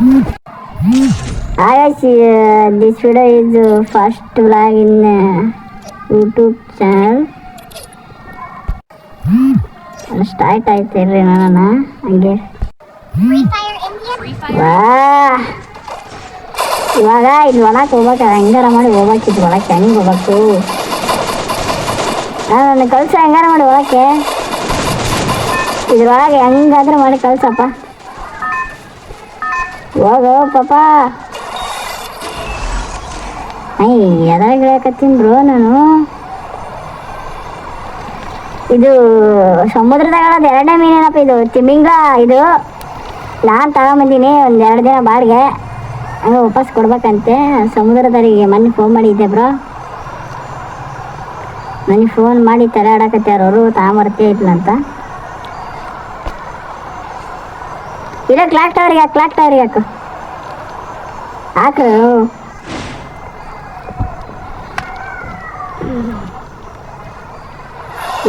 Hi guys, this video is first vlog in YouTube channel. Start ಆಯ್ತಿರ್ರಿ ನಾನು ಹಂಗೆ. ಇವಾಗ ಇದು ಒಳಕ್ಕೆ ಹೋಗ್ಬೇಕು, ಹೆಂಗಾರ ಮಾಡಿ ಹೋಗ್ಬೇಕಿದ್ದು ಒಳಕ್ಕೆ. ಹೆಂಗೆ ಹೋಗ್ಬೇಕು ನಾನು ಕಳ್ಸ, ಹೆಂಗಾರ ಮಾಡಿ ಒಳಕ್ಕೆ. ಇದ್ರೊಳಗೆ ಹೆಂಗಾದ್ರೂ ಮಾಡಿ ಕಳ್ಸಪ್ಪ. ಹೋಗೋ ಪಾಪ. ಎದಾಗ ಹೇಳಕತ್ತೀನಿ ಬ್ರೋ ನಾನು. ಇದು ಸಮುದ್ರದಾಗ ಎರಡನೇ ಮೀನೇನಪ್ಪ ಇದು, ತಿಮಿಂಗ. ಇದು ನಾನು ತಗೊಂಬಂದೀನಿ ಒಂದು 2 ದಿನ ಬಾಡಿಗೆ, ಹಂಗೆ ವಾಪಸ್ ಕೊಡ್ಬೇಕಂತೆ. ಸಮುದ್ರದವರಿಗೆ ಮೊನ್ನೆ ಫೋನ್ ಮಾಡಿದ್ದೆ ಬ್ರೋ, ನನಗೆ ಫೋನ್ ಮಾಡಿ ತಲೆ ಆಡಕತ್ಯಾರ ಅವರು, ತಗೊಂಬರ್ತೀಯ ಇಲ್ಲ ಅಂತ. ಇಲ್ಲ ಕ್ಲಾಕ್ ಟವರಿಗೆ ಹಾಕು ಹಾಕು.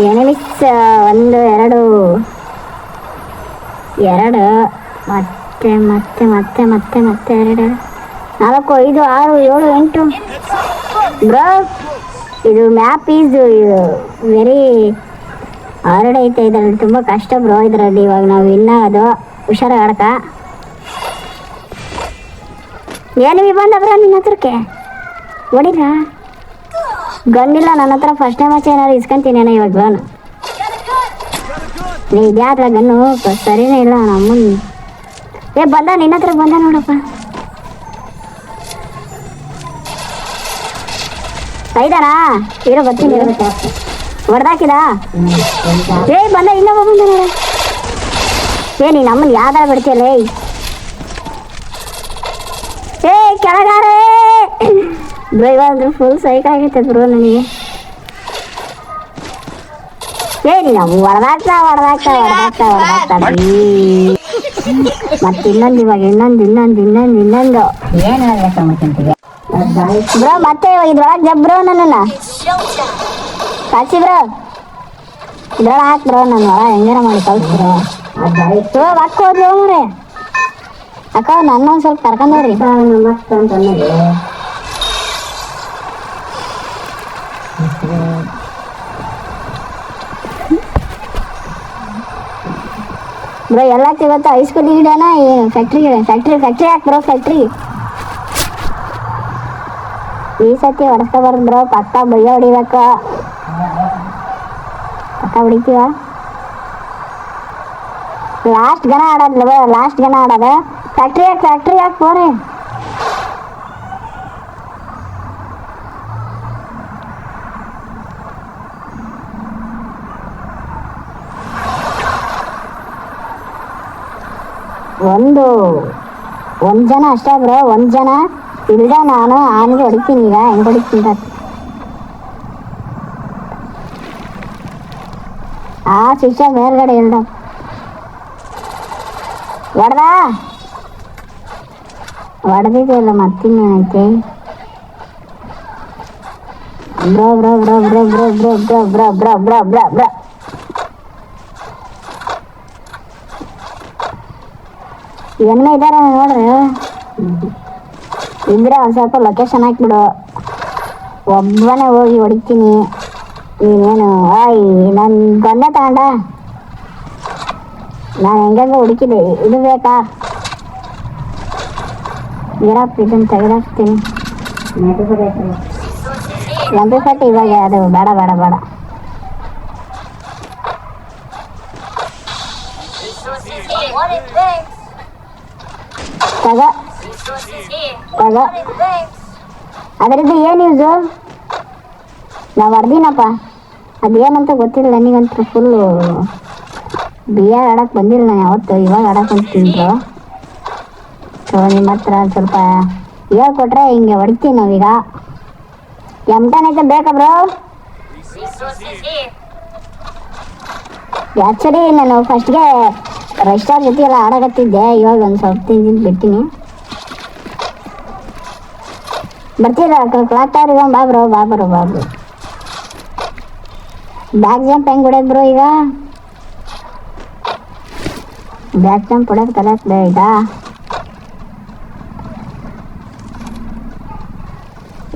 ಎನಿಮಿಸ್ 1 2 ಮತ್ತೆ 2 4 5 6 7 8 ಬ್ರೋ. ಇದು ಮ್ಯಾಪ್ ಈಸ್ ವೆರಿ ಹಾರ್ಡ್ ಐತೆ. ಇದರಲ್ಲಿ ತುಂಬ ಕಷ್ಟ ಬ್ರೋ. ಇದರಲ್ಲಿ ಇವಾಗ ನಾವು ಇನ್ನಾಗೋದು ಹುಷಾರಾಗಿ ಆಡಕ. ಏನಿವಿ ಬಂದ ಬ್ರೋ ನಿನ್ನ ಹತ್ರಕ್ಕೆ? ಹೊಡಿಲ್ಲ, ಗನ್ನಿಲ್ಲ ನನ್ನ ಹತ್ರ. ಫಸ್ಟ್ ಟೈಮ್ ಆಚೆ ಏನಾದ್ರು ಇಸ್ಕೊಂತೀನಿ ಇವಾಗ ಗನ್. ಇದ್ಯಾತ್ರ ಗನ್ನು ಸರಿನೇ ಇಲ್ಲ ನಮ್ಮನ್. ಬಂದ ನಿನ್ನ ಹತ್ರ ಬಂದ ನೋಡಪ್ಪ. ಐದಾನಾ ಇರೋ ಬರ್ತೀನಿ. ಹೊಡೆದಾಕಿದ ಬಂದ, ಇನ್ನೊಬ್ಬ ಬಂದ ನೋಡ. ನೀನು ನಮ್ಮನ್ನ ಯಾವ್ದಾರ ಬಿಡ್ತೀಯಲ್ಲ. ಕೆಳಗಾರೆ ಬ್ರೋ. ಇವಾಗ ಫುಲ್ ಸೈಕ್ ಆಗೈತೆ ಬ್ರೋ ನನಗೆ. ನಾವು ಹೊಡೆದಾಕ್ತಾ ಮತ್ತೆ ಇನ್ನೊಂದು ಇವಾಗ ಇನ್ನೊಂದು ಏನು ಹೇಳ್ಬೇಕಂತೀವಿ ಬ್ರೋ. ಮತ್ತೆ ಇದ್ರೊಳಗೆ ಜಬ್ರೋ ನನ್ನನ್ನು ಕಳ್ಸಿ ಬ್ರೋ. ಇದ್ರೊಳಗೆ ಹಾಕ್ ಬ್ರೋ. ನನ್ನ ಹೆಂಗಾರ ಮಾಡಿ ಕಳ್ಸ್ಬ್ರೋ. ಅಕ್ಕ ಹೋದ್ರಿ ಹೋಗ್ರಿ ಅಕ್ಕ. ನನ್ನೊಂದು ಸ್ವಲ್ಪ ಕರ್ಕೊಂಡ್ರಿ ಮಸ್ತ್ ಅಂತ ಬ್ರೋ. ಎಲ್ಲ ಇವತ್ತು ಹೈಸ್ಕೂಲ್ ಗಿಡನ ಫ್ಯಾಕ್ಟ್ರಿ ಹಾಕ್ ಬ್ರೋ. ಫ್ಯಾಕ್ಟ್ರಿ ಈ ಸತಿ ಹೊಡೆಸ್ಕೊಬಾರ್ದು ಬ್ರೋ. ಪಕ್ಕ ಬಯ್ಯ ಹೊಡಿಬೇಕು. ಪಕ್ಕ ಹೊಡಿತೀವ. ಲಾಸ್ಟ್ ಗನ ಆಡೋದು. ಫ್ಯಾಕ್ಟ್ರಿ ಹಾಕ್ ಬೋರೆ. ಒಂದು ಜನ ಅಷ್ಟೇ ಬ್ರೋ. 1 ಜನ ಇಲ್ದ ನಾನು ಆನೆಗೆ ಹೊಡಿತೀನಿ. ಈಗ ಹೆಂಗೆ ಹೊಡಿತೀನಿ ಆ ಶಿಕ್ಷ ಮೇಲ್ಗಡೆ ಇಲ್ದ ಹೊಡೆದಿದೆಯಲ್ಲ ಮತ್ತಿನ್ನೇನೈತೆ ಬ್ರೋ. ಎಣ್ಣೆ ಇದ್ದಾರೆ ನೋಡ್ರಿ. ಇದ್ರೆ ಒಂದು ಸ್ವಲ್ಪ ಲೊಕೇಶನ್ ಹಾಕ್ಬಿಡು. ಒಬ್ಬನೇ ಹೋಗಿ ಹೊಡಿತೀನಿ. ನೀನೇನು ನಾನು ಗನ್ನೆ ತಗೊಂಡ. ನಾನು ಹೆಂಗೆ ಹುಡುಕಿದೆ. ಇದು ಬೇಕಾ? ಗಿರಪ್ಪ ಇದನ್ನು ತೆಗೆದಾಕ್ತೀನಿ. ಎಂಪಿ ಇವಾಗ ಅದು ಬೇಡ. ಅದರಿಂದ ಏನು ಯೂಸು? ನಾವು ಹೊಡ್ದೀನಪ್ಪ. ಅದೇನಂತ ಗೊತ್ತಿಲ್ಲ ನನಗಂತೂ. ಫುಲ್ಲು ಬಿಯರ್ ಆಡಕ್ಕೆ ಬಂದಿಲ್ಲ ನಾನು ಯಾವತ್ತು. ಇವಾಗ ಆಡಕ್ಕೆ ಅಂತಿದ್ರು. ಸೊ ನಿಮ್ಮ ಹತ್ರ ಸ್ವಲ್ಪ ಹೇಳ್ಕೊಟ್ರೆ ಹಿಂಗೆ ಹೊಡಿತೀವಿ ನಾವೀಗ. M10 ಐತೆ ಬೇಕಾ ಬ್ರೋ? ಆ್ಯಕ್ಚುಲಿ ನಾನು ಫಸ್ಟ್ಗೆ ರಶ್ಟಾರ್ ಜೊತೆ ಎಲ್ಲ ಆಡಕತ್ತಿದ್ದೆ. ಇವಾಗ ಒಂದು ಸ್ವಲ್ಪ ತಿಂದು ಬಿಡ್ತೀನಿ. ಬರ್ತೀರಾ ಕ್ಲಾಕ್ ಟವರ್? ಈಗ ಬಾ ಬ್ರೋ. ಬ್ಯಾಕ್ ಜಂಪ್ ಹೆಂಗೆ ಹೊಡ್ಯೋದು ಬ್ರೋ? ಈಗ ಬ್ಯಾಕ್ ಜಂಪ್ ಹೊಡ್ಯೋದು ಕಲಿಯಕ್ದೆ. ಈಗ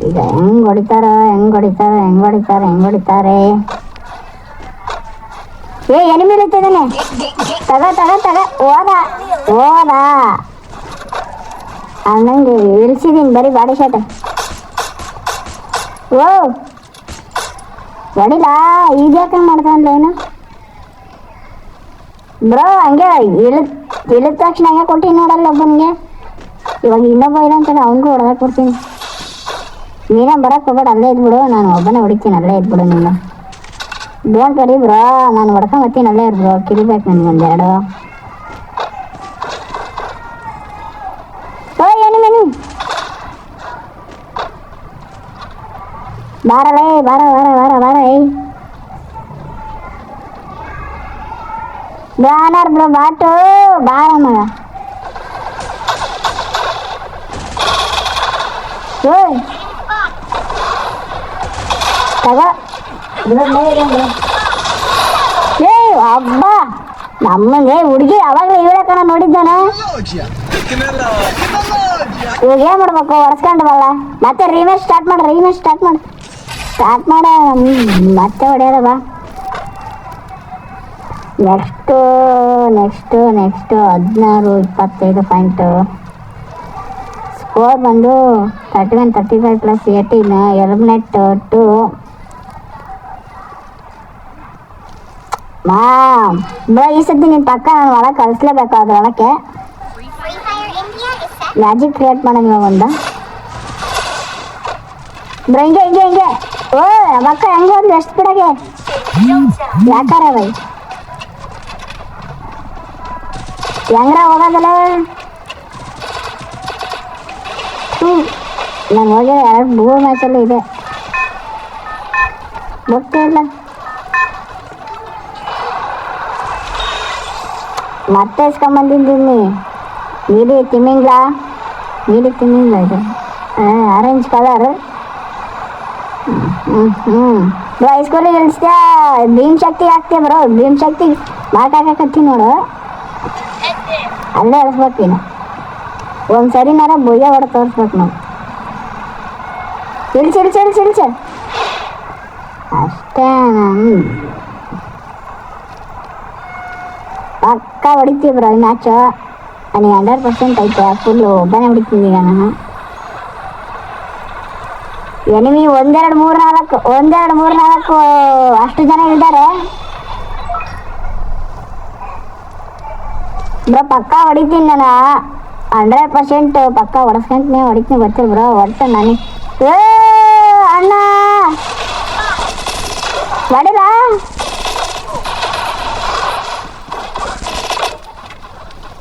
ಈಗ ಹೆಂಗ್ ಹೊಡಿತಾರೆ. ಏ ಎನಿಮಿ ಇಳಿತಿದ್ದಾನೆ. ತಗ ಹೋದ ಹಂಗಂಗೆ ಇಳಿಸಿದೀನಿ ಬರೀ ಬಾಡಿ ಶಾಟ್. ಓ ಹೊಡಿಲಾ ಈಗ್ಯಾಕೆ ಮಾಡ್ತಾನಲ್ಲ ಏನು ಬ್ರೋ. ಹಂಗೆ ಇಳಿದ ತಕ್ಷಣ ಹಂಗೆ ಕೊಟ್ಟಿನಿ ನೋಡಲ್ಲ ಒಬ್ಬನಿಗೆ. ಇವಾಗ ಇನ್ನೊಬ್ಬ ಇರಂತಾನೆ ಅವನಿಗೂ ಹೊಡೆದಾಕ್ ಕೊಡ್ತೀನಿ. ನೀನೇ ಬರಕ್ಕೆ ಹೋಗ್ಬೇಡ, ಅಲ್ಲೇ ಇದ್ಬಿಡು, ನಾನು ಒಬ್ಬನೇ ಹೊಡಿತೀನಿ. ಅಲ್ಲೇ ಇದ್ಬಿಡು ನೀನು. ಡೋಂಟ್ ವರಿ ಬ್ರೋ, ನಾನು ಹೊಡ್ಕೊಂಬತ್ತೀನಿ. ಅಲ್ಲೇ ಇರು ಬ್ರೋ, ಕಿರಿಬೇಕು ನನಗೊಂದೆರಡು. ಓ ಎನಿಮಿ ಬಾರಲೇ, ಬಾರ ಬ್ಯಾನರ್ ಬ್ರೋ, ಬಾಟು ಬಾರ ಮಗ. ತಗ ಏ ಹಬ್ಬ ನಮ್ಮಂಗೆ ಹುಡುಗಿ ಅವಾಗಲೇ ಇವಳೆ ಕಣ ನೋಡಿದ್ದಾನೆ. ಇವಾಗ ಏನ್ ಮಾಡ್ಬೇಕು, ಹೊಡ್ಸ್ಕೊಂಡ್ವಲ್ಲ. ಮತ್ತೆ ರೀಮೇಶ್ ಸ್ಟಾರ್ಟ್ ಮಾಡ ಮತ್ತೆ ಹೊಡೆಯೋದ ಬಾ. Next 16-25 point. ಸ್ಕೋರ್ ಬಂದು 31-35 + 18 ಎಲಿಮಿನೇಟ್ 2. ಈ ಸತಿ ನಿನ್ ಪಕ್ಕ ನಾನು ಒಳಗೆ ಕಳಿಸ್ಲೇಬೇಕು. ಅದ್ರೊಳಕ್ಕೆ ಮ್ಯಾಜಿಕ್ ಕ್ರಿಯೇಟ್ ಮಾಡೋಣ ಇವಾಗ ಒಂದು ಬ್ರೋ. ಹಿಂಗೆ ಓ ಪಕ್ಕ ಹೆಂಗೆ ಹೋದ್ಲು ಎಷ್ಟು ಬಿಡಗೆ ಯಾಕಾರ ಬೈ ಹೆಂಗ್ರ ಹೋಗೋದಲ್ಲ. ನಾನು ಹೋಗಿ 2 ಮ್ಯಾಚಲ್ಲೂ ಇದೆ ಗೊತ್ತೇ ಇಲ್ಲ. ಮತ್ತೆ ಇಸ್ಕೊಂಬಂದಿದ್ದೀನಿ ನೀಲಿ ತಿಮ್ಮಿಂಗ್ಲ ಇದು ಆರೆಂಜ್ ಕಲರ್. ಬ್ರೋ ಹೈಸ್ಕೂಲಿಗೆ ಇಳಿಸ್ತೀಯ ಭೀಮ್ ಶಕ್ತಿ ಹಾಕ್ತೀಯ ಬ್ರೋ. ಭೀಮ್ ಶಕ್ತಿ ಮಾಟ್ ಹಾಕತ್ತಿ ನೋಡು, ಅಲ್ಲೇ ಇಳಿಸ್ಬೇಕು. ನೀನು ಒಂದ್ಸರಿನಾರ ಬೊಯ್ಯ ಹೊಡೆ ತೋರಿಸ್ಬೇಕು ನಾವು. ಇಳಿಸಿ ಅಷ್ಟೇ. ಪಕ್ಕ ಹೊಡಿತೀವಿ ಬ್ರೋ ಈ ಮ್ಯಾಚು. ನನಗೆ 100% ಐತೆ. ಫುಲ್ಲು ಒಬ್ಬನೇ ಹೊಡಿತೀನಿ ಈಗ ನಾನು. ಎನಿಮಿ 1 2 3 4 ಅಷ್ಟು ಜನ ಇದ್ದಾರೆ ಬ್ರೋ. ಪಕ್ಕ ಹೊಡಿತೀನಿ ನಾನು 100% ಪಕ್ಕ ಹೊಡೆಸ್ಕೊಂತೀನಿ. ಗೊತ್ತಿಲ್ಲ ಬ್ರೋ. ಒಟ್ಟು ನನಗೆ ಅಣ್ಣ ಹೊಡಿಲ್ಲ.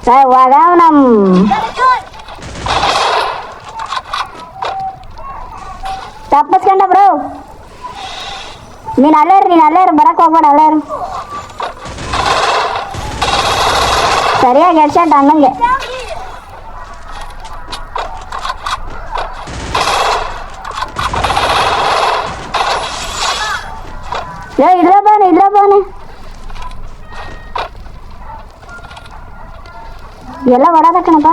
ಇವಾಗ ತಪ್ಪಿಸ್ಕೊಂಡ ಬ್ರೋ. ನೀನು ಅಲ್ಲೇ ಇರು ಬರಕ್ಕೆ ಹೋಗ್ಬೇಡ. ಅಲ್ಲೇ ಇರು. ಸರಿಯಾಗಿ ಹೆಡ್ಶಾಟ್ ಅನ್ನಂಗೆ. ಇದ್ರ ಬಾನೆ ಎಲ್ಲ ಹೊಡೋದ ಕಣಪ್ಪ.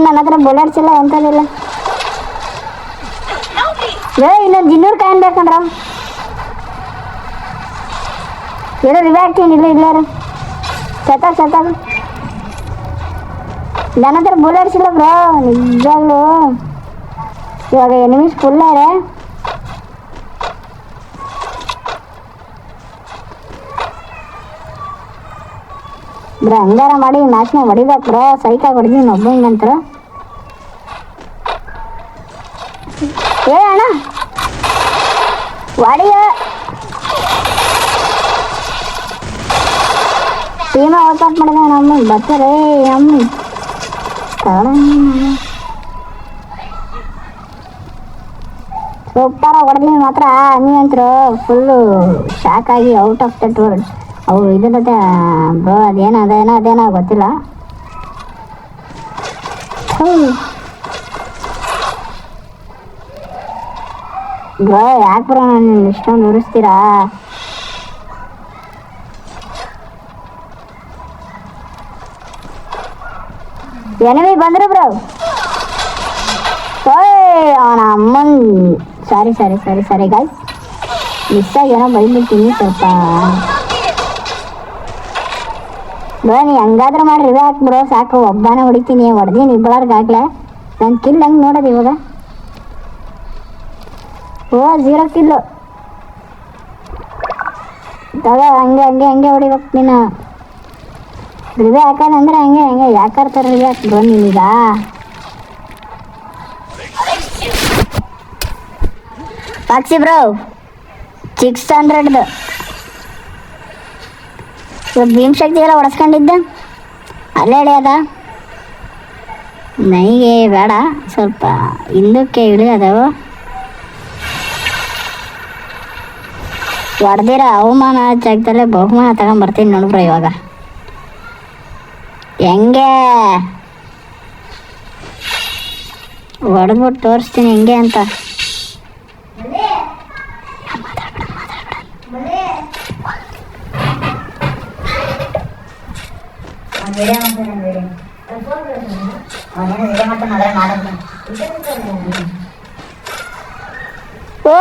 ನನ್ನ ಹತ್ರ ಬುಲೆಟ್ಸ್ ಇಲ್ಲ, ಎಂಥದಿಲ್ಲ. ಇನ್ನೊಂದು 200 ಕಾಯಿನ್ ಬೇಕಂದ್ರ ರಿವೆ ಆಗ್ತೀನಿ. ಇಲ್ಲಾರು ಸತ್ತಾಗ ನನ್ನ ಹತ್ರ ಬುಲೆಟ್ಸ್ ಇಲ್ಲ ಬ್ರೋ ನಿಜವಾಗ್ಲು. ಇವಾಗ ಎನಿಮೀಸ್ ಫುಲ್ ಇದೆ. ಬ್ರೋ ಹಂಗಾರ ಮಾಡಿ ಮ್ಯಾಚ್ನ ಹೊಡಿಬೇಕು ಬ್ರೋ. ಸೈಕಾಗಿ ಹೊಡೆದೀನಿ ಒಬ್ಬಂಗೆ ನಂತರ. ಏ ಅಣ್ಣ ಹೊಡಿಯ ಟೀಮ ಔಟ್ಔಟ್ ಮಾಡಿದ ನಮ್ಮ ಬರ್ತಾರೆ. ಸೂಪರ್ ಹೊಡೆದೀನಿ ಮಾತ್ರ. ನೀವಂತರು ಫುಲ್ಲು ಶಾಕ್ ಆಗಿ ಔಟ್ ಆಫ್ ದಟ್ ವರ್ಲ್ಡ್. ಅವು ಇದರತ್ತೆ ಬ್ರೋ. ಅದೇನೋ ಗೊತ್ತಿಲ್ಲ. ಬ್ರೋ ಯಾಕೆ ಬ್ರೋ ನಾನು ಇಷ್ಟೊಂದು ಉರಿಸ್ತೀರಾ? ಎನಿಮಿ ಬಂದ್ರು ಬ್ರೋ. ಓಯ್ ಅವನ ಅಮ್ಮನ್ ಸಾರಿ ಗಾಯ್ಸ್, ಮಿಸ್ಸಾಗಿ ಏನೋ ಬೈದ್ಬಿಡ್ತೀನಿ ಸ್ವಲ್ಪ. ಬ್ರೋ ನೀ ಹಂಗಾದ್ರೆ ಮಾಡಿ ರಿವೆ ಹಾಕ್ ಬ್ರೋ, ಸಾಕು. ಒಬ್ಬನೇ ಹೊಡಿತೀನಿ, ಹೊಡೆದೀನಿ ಇಬ್ಬಳರ್ಗಾಗ್ಲೆ. ನನ್ನ ಕಿಲ್ ಹೆಂಗೆ ನೋಡೋದು ಇವಾಗ? ಓ 0 ಕಿಲ್ಲು. ಹಂಗೆ ಹೊಡಿಬೇಕು ನೀನು. ರಿವೆ ಹಾಕೋದಂದ್ರೆ ಹಂಗೆ ಯಾಕರ್ತಾರೆ ರಿವೆ ಹಾಕ್ ಬ್ರೋ ನೀನೀಗ. ಸಾಕ್ಷಿ ಬ್ರೋ 600 ಭೀಮ್ ಶಕ್ತಿ ಎಲ್ಲ ಹೊಡೆಸ್ಕೊಂಡಿದ್ದ ಅಲ್ಲೇ ಅದ. ನನಗೆ ಬೇಡ, ಸ್ವಲ್ಪ ಹಿಂದಕ್ಕೆ ಹಿಡಿಯೋದವು. ಹೊಡೆದಿರೋ ಅವಮಾನ ಜಾಗದಲ್ಲೇ ಬಹುಮಾನ ತಗೊಂಬರ್ತೀನಿ ನೋಡ್ಬ್ರ. ಇವಾಗ ಹೆಂಗೆ ಹೊಡೆದ್ಬಿಟ್ಟು ತೋರಿಸ್ತೀನಿ ಹೆಂಗೆ ಅಂತ. ಓ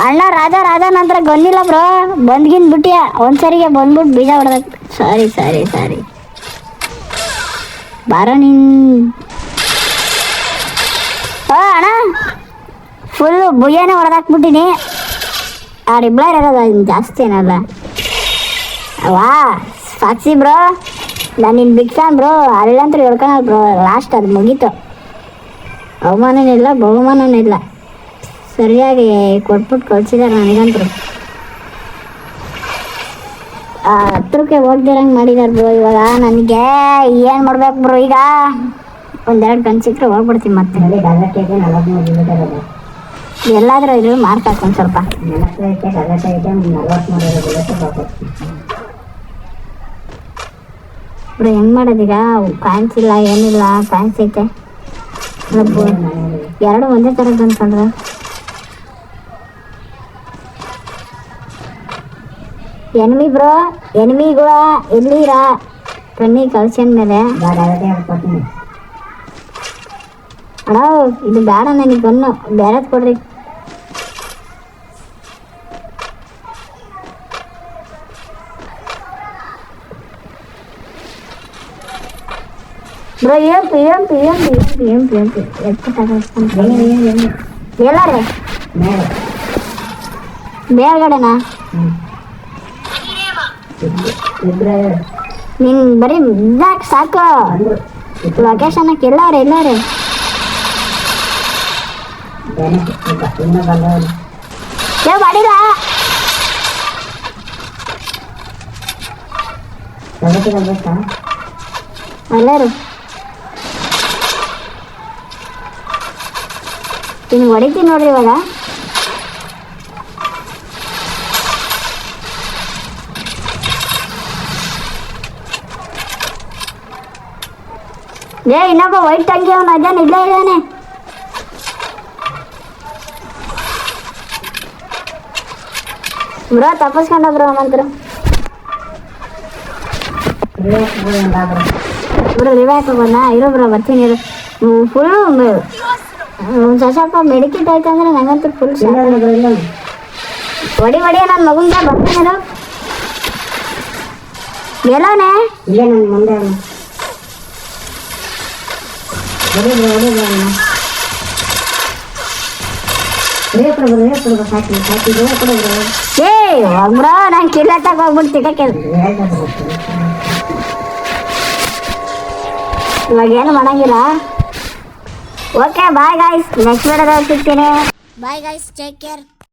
ಅಣ್ಣ ರಾಧಾ ನಂತರ ಗೊನ್ನಿಲ್ಲ ಬ್ರೋ, ಬಂದ್ಗಿನ್ ಬಿಟ್ಟಿಯ ಒಂದ್ಸರಿಗೆ ಬಂದ್ಬಿಟ್ಟು ಬೀಜ ಹೊಡೆದ. ಸಾರಿ ಬಾರೋ ನೀನ್. ಓ ಅಣ್ಣ ಫುಲ್ಲು ಬುಯ್ಯನೇ ಹೊಡೆದಾಕ್ಬಿಟ್ಟಿನಿ. ಆಡಿಬ್ಳರ್ ಇರೋದು ಜಾಸ್ತಿ ಏನಲ್ಲ. ವಾ ಸಾಕ್ಷಿ ಬ್ರೋ, ನಾನು ನಿನ್ನ ಬಿಗ್ ಫ್ಯಾನ್ ಬ್ರೋ. ಅಲ್ಲಂತೂ ಹೇಳ್ಕೊಳಲ್ಲ ಬ್ರೋ, ಲಾಸ್ಟ್ ಅದು ಮುಗೀತು. ಅವಮಾನನೂ ಇಲ್ಲ ಬಹುಮಾನನೂ ಇಲ್ಲ, ಸರಿಯಾಗಿ ಕೊಟ್ಬಿಟ್ಟು ಕಳ್ಸಿದಾರೆ ನನಗಂತರು. ಹತ್ರಕ್ಕೆ ಹೋಗ್ದಿರಂಗೆ ಮಾಡಿದಾರೆ ಬ್ರೋ. ಇವಾಗ ನನಗೆ ಏನು ಮಾಡ್ಬೇಕು ಬ್ರೋ? ಈಗ ಒಂದೆರಡು ಗನ್ ಸಿಕ್ಕರೆ ಹೋಗ್ಬಿಡ್ತೀನಿ ಮತ್ತೆ. ಎಲ್ಲಾದರೂ ಇದು ಮಾರ್ಕ್ ಹಾಕೊಂಡು ಸ್ವಲ್ಪ ಬ್ರೋ. ಹೆಂಗೆ ಮಾಡೋದೀಗ? ಫ್ಯಾನ್ಸ್ ಇಲ್ಲ ಏನಿಲ್ಲ, ಫ್ಯಾನ್ಸ್ ಐತೆ. ಎರಡು ಒಂದೇ ಥರದ್ದು ಅನ್ಕೊಂಡ್ರೆ ಎನಿಮಿ ಬ್ರೋ, ಎನಿಮಿಗಳ ಎಲ್ಲಿರ ಕಣ್ಣಿ ಕಳ್ಸನ್ ಮೇಲೆ ಅಣ್ಣ ಇದು ಬೇಡ ನನಗೆ ಬನ್ನು, ಬೇರೆದು ಕೊಡ್ರಿ. ಬ್ರೋ EMP ಎಲ್ಲಾರೆ ಬೇರ್ಗಡೆನಾ? ನೀನ್ ಬರೀ ಇದಾಕ್ ಸಾಕು. ಲೊಕೇಶನ್ ಎಲ್ಲಾರೆ ಮಾಡಿಲ್ಲ. ಎಲ್ಲಾರು ಇನ್ನು ಹೊಡಿತೀನಿ ನೋಡ್ರಿ ಇವಾಗ. ಇನ್ನೊಬ್ಬ ವೈಟ್ ಟಂಗಿ ಅವನು ಅದಾನೆ, ಇಲ್ಲೇ ಇದ್ದಾನೆ. ಬ್ರೋ ತಪ್ಪಿಸ್ಕೊಂಡ ಬ್ರೋ ಅವನಂತರ. ಬ್ರೋ ರಿವೆ ಹಾಕೋಬೋದ? ಇರೋ ಬ್ರೋ ಬರ್ತೀನಿ ಇರು. ಫುಲ್ ಸ್ವಲ್ಪ ಮೆಡಿಕೇಟ್ ಆಯ್ತು ಅಂದ್ರೆ ನಂಗಂತೂ ಫುಲ್ ಹೊಡಿ ನನ್ನ ಮಗುಂದ ಬರ್ತೀನಿ. ಎಲ್ಲವನೇ ಇಲ್ಲ ನನ್ನ ಮುಂದೆ ಬ್ರೋ ನಾನು ಕಿಲ್ಲತ್ತಾಗ ಹೋಗ್ಬಿಟ್ಟು ತಿಕ್ಕಕ್ಕೆ. ಇವಾಗ ಏನು ಮಾಡಂಗಿಲ್ಲ. ಓಕೆ ಬಾಯ್ ಗಾಯ್ಸ್, ನೆಕ್ಸ್ಟ್ ವಿಡಿಯೋದಲ್ಲಿ ಸಿಗ್ತೀನಿ. Bye guys, take care.